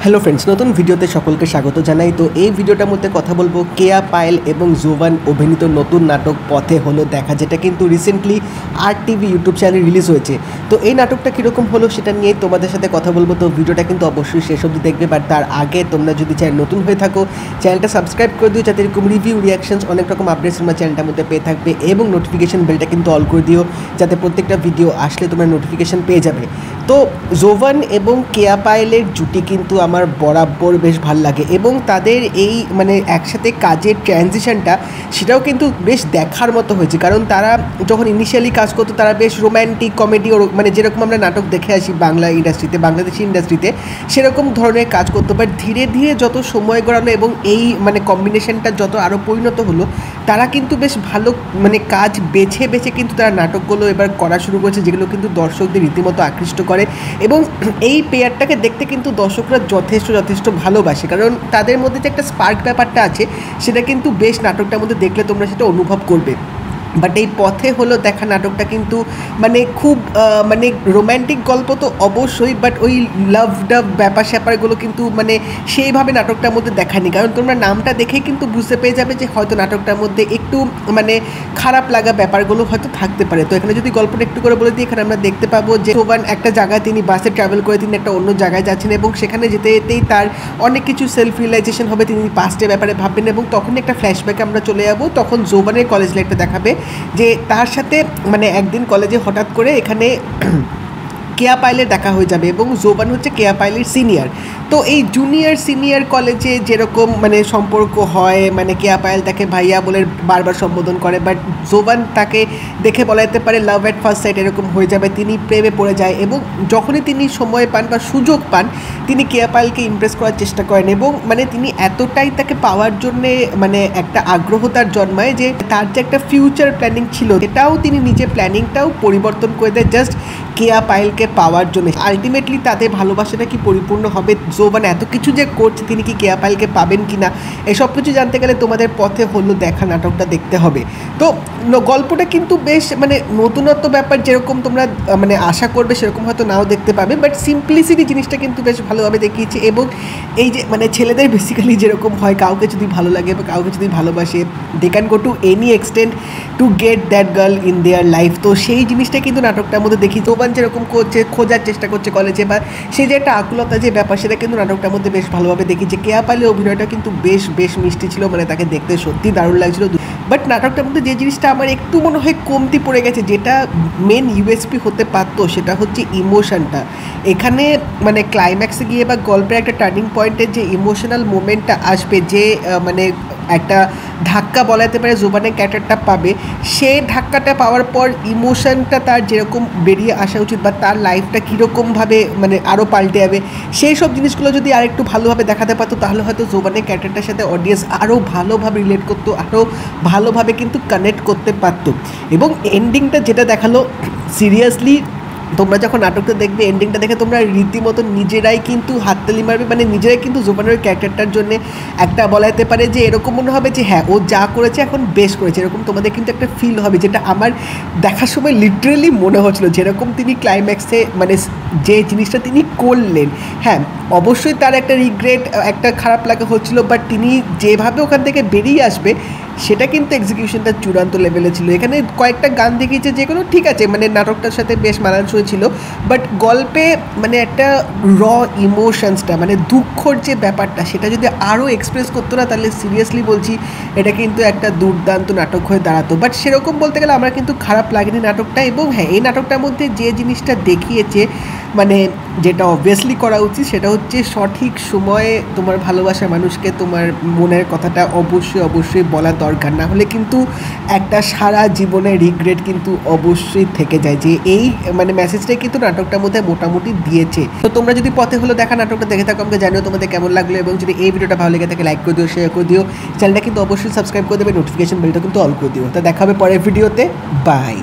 Hello friends नतून भिडियोते सकलके स्वागत जानाई। तो ये भिडियोटार मध्य कथा बोलबो केया पायल एवं जोबान अभिनीत नतून नाटक पथे हलो देखा, जेटा किन्तु recently RTV YouTube channel release होयेछे। तो ये नाटकटा किरकम हलो सेटा निये तोमादेर साथे कथा बोलबो। तो भिडियोटा किन्तु अवश्यई शेष अब्दि देखबे, बाट तार आगे तोमरा जोदि चैनल नतून हये थाको चैनलटा सबस्क्राइब करे दिओ, जाते एरकम रिव्यू रियेक्शन्स अनेक रकम आपडेट्स तोमरा चैनलटार मध्य पेये थाकबे एवं नोटिफिकेशन बेलटा किन्तु अल करे दिओ, जाते प्रत्येकटा भिडियो आसले तोमरा नोटिफिकेशन पेये जाबे। तो जोबान एवं केया पायलेर जुटी किन्तु आमार बराबर बेश भालो लागे एबं तादेर एई माने एकसाथे काजेर ट्रानजिशनटा सेटाओ किन्तु बेश देखार मतो हयेछे। कारण तारा जखन इनिशियली काज करतो तारा बेश रोमांटिक कमेडी माने जेरकम आमरा नाटक देखे आसि बांगला इंडास्ट्रिते बांग्लादेशी इंडास्ट्रिते सेरकम धरनेर काज करतो, बाट धीरे धीरे जत समय गड़ानो एबं एई माने कम्बिनेशनटा जत आरो परिणत हलो तारा किन्तु बेश भालो माने काज बेছে बेছে किन्तु तारा नाटकगुलो एबार करा शुरू करेছে, जेगुलो किन्तु दर्शकदेर रীতিমতো আকৃষ্ট করে এবং এই পেয়ারটাকে দেখতে কিন্তু দর্শকরা যথেষ্ট ভালোবাসে। কারণ তাদের মধ্যে যে একটা স্পার্ক ব্যাপারটা আছে সেটা কিন্তু বেশ নাটকটার মধ্যে দেখলে তোমরা সেটা অনুভব করবে। বাট এই পথে হলো দেখা নাটকটা কিন্তু মানে খুব মানে রোম্যান্টিক গল্প তো অবশ্যই, বাট ওই লাভ ডাভ ব্যাপার স্যাপারগুলো কিন্তু মানে সেইভাবে নাটকটার মধ্যে দেখায়নি। কারণ তোমরা নামটা দেখেই কিন্তু বুঝতে পেরে যাবে যে হয়তো নাটকটার মধ্যে একটু মানে খারাপ লাগা ব্যাপারগুলো হয়তো থাকতে পারে। তো এখানে যদি গল্পটা একটু করে বলে দিই, এখানে আমরা দেখতে পাবো যে সোবান একটা জায়গায় তিনি বাসে ট্রাভেল করে তিনি একটা অন্য জায়গায় যাচ্ছেন এবং সেখানে যেতে যেতেই তার অনেক কিছু সেলফ রিয়েলাইজেশন হবে, তিনি পাস্টের ব্যাপারে ভাববেন এবং তখনই একটা ফ্ল্যাশব্যাকে আমরা চলে যাবো। তখন জোবানের কলেজ লাইফটা দেখাবে যে তার সাথে মানে একদিন কলেজে হঠাৎ করে এখানে কেয়া পাইলের দেখা হয়ে যাবে এবং জোবান হচ্ছে কেয়া পাইলের সিনিয়র। তো এই জুনিয়র সিনিয়র কলেজে যেরকম মানে সম্পর্ক হয়, মানে কেয়া পায়েল তাকে ভাইয়া বলে বারবার সম্বোধন করে, বাট জোবান তাকে দেখে বলা যেতে পারে লাভ অ্যাট ফার্স্ট সাইট এরকম হয়ে যাবে, তিনি প্রেমে পড়ে যায় এবং যখনই তিনি সময় পান বা সুযোগ পান তিনি কেয়া পায়েলকে ইমপ্রেস করার চেষ্টা করেন এবং মানে তিনি এতটাই তাকে পাওয়ার জন্যে মানে একটা আগ্রহ তার জন্মায় যে তার যে একটা ফিউচার প্ল্যানিং ছিল এটাও তিনি নিজের প্ল্যানিংটাও পরিবর্তন করে দেয় জাস্ট কেয়া পায়েলকে পাওয়ার জন্য। আলটিমেটলি তাদের ভালোবাসাটা কি পরিপূর্ণ হবে, জোবান এত কিছু যে করছে তিনি কি কেয়া পায়েলকে পাবেন কি না, এসব কিছু জানতে গেলে তোমাদের পথে হলো দেখা নাটকটা দেখতে হবে। তো গল্পটা কিন্তু বেশ মানে নতুনত্ব ব্যাপার, যেরকম তোমরা মানে আশা করবে সেরকম হয়তো নাও দেখতে পাবে, বাট সিম্পলিসিটি জিনিসটা কিন্তু বেশ ভালোভাবে দেখিয়েছে। এবং এই যে মানে ছেলেদের বেসিক্যালি যেরকম হয় কাউকে যদি ভালো লাগে বা কাউকে যদি ভালোবাসে they can go to any extent to get that girl in their life. তো সেই জিনিসটা কিন্তু নাটকটার মধ্যে দেখি। জোবান যেরকম করছে খোঁজার চেষ্টা করছে কলেজে বা সেই যে একটা আকুলতা যে ব্যাপার সেটা কিন্তু নাটকটার মধ্যে বেশ ভালোভাবে দেখি। যে কেয়া পাইলের অভিনয়টা কিন্তু বেশ মিষ্টি ছিল, মানে তাকে দেখতে সত্যি দারুণ লাগছিল। বাট নাটকটার মধ্যে যে জিনিসটা আমার একটু মনে হয় কমতি পড়ে গেছে, যেটা মেন ইউএসপি হতে পারতো সেটা হচ্ছে ইমোশনটা। এখানে মানে ক্লাইম্যাক্সে গিয়ে বা গল্পের একটা টার্নিং পয়েন্টের যে ইমোশনাল মোমেন্টটা আসবে, যে মানে একটা ধাক্কা বলা যেতে পারে জোবানের ক্যারেক্টারটা পাবে, সেই ধাক্কাটা পাওয়ার পর ইমোশনটা তার যেরকম বেরিয়ে আসা উচিত বা তার লাইফটা কীরকমভাবে মানে আরও পাল্টে যাবে সেই সব জিনিসগুলো যদি আরেকটু ভালোভাবে দেখাতে পারতো তাহলে হয়তো জোবানের ক্যারেক্টারটার সাথে অডিয়েন্স আরও ভালোভাবে রিলেট করতো, আরও ভালোভাবে কিন্তু কানেক্ট করতে পারতো। এবং এন্ডিংটা যেটা দেখালো সিরিয়াসলি তোমরা যখন নাটকটা দেখবে এন্ডিংটা দেখে তোমরা রীতিমতো নিজেরাই কিন্তু হাততালি মারবে, মানে নিজেরাই কিন্তু জোবানের ক্যারেক্টারটার জন্য একটা বলা যেতে পারে যে এরকম মনে হবে যে হ্যাঁ ও যা করেছে এখন বেশ করেছে, এরকম তোমাদের কিন্তু একটা ফিল হবে, যেটা আমার দেখার সময় লিটারেলি মনে হচ্ছিল। যেরকম তিনি ক্লাইম্যাক্সে মানে যে জিনিসটা তিনি করলেন, হ্যাঁ অবশ্যই তার একটা রিগ্রেট একটা খারাপ লাগা হচ্ছিলো, বাট তিনি যেভাবে ওখান থেকে বেরিয়ে আসবে সেটা কিন্তু এক্সিকিউশনটা চূড়ান্ত লেভেলে ছিল। এখানে কয়েকটা গান দেখিয়েছে যেগুলো ঠিক আছে মানে নাটকটার সাথে বেশ মানানসই ছিল, বাট গল্পে মানে একটা র ইমোশনসটা মানে দুঃখর যে ব্যাপারটা সেটা যদি আরও এক্সপ্রেস করতো না তাহলে সিরিয়াসলি বলছি এটা কিন্তু একটা দুর্দান্ত নাটক হয়ে দাঁড়াতো। বাট সেরকম বলতে গেলে আমার কিন্তু খারাপ লাগেনি নাটকটা। এবং হ্যাঁ এই নাটকটার মধ্যে যে জিনিসটা দেখিয়েছে মানে যেটা অবভিয়াসলি করা উচিত সেটা হচ্ছে সঠিক সময়ে তোমার ভালোবাসা মানুষকে তোমার মনের কথাটা অবশ্যই বলা দরকার, না হলে কিন্তু একটা সারা জীবনের রিগ্রেট কিন্তু অবশ্যই থেকে যায়। যে এই মানে মেসেজটাই কিন্তু নাটকটার মধ্যে মোটামুটি দিয়েছে। তো তোমরা যদি পথে হলো দেখা নাটকটা দেখে থাকো আমাকে জানিও তোমাদের কেমন লাগলো, এবং যদি এই ভিডিওটা ভালো লেগে থাকে লাইক করে দিও, শেয়ার করে দিও, চ্যানেলটা কিন্তু অবশ্যই সাবস্ক্রাইব করে দেবে, নোটিফিকেশন বেলটা কিন্তু অল করে দিও। তা দেখা হবে পরের ভিডিওতে, বাই।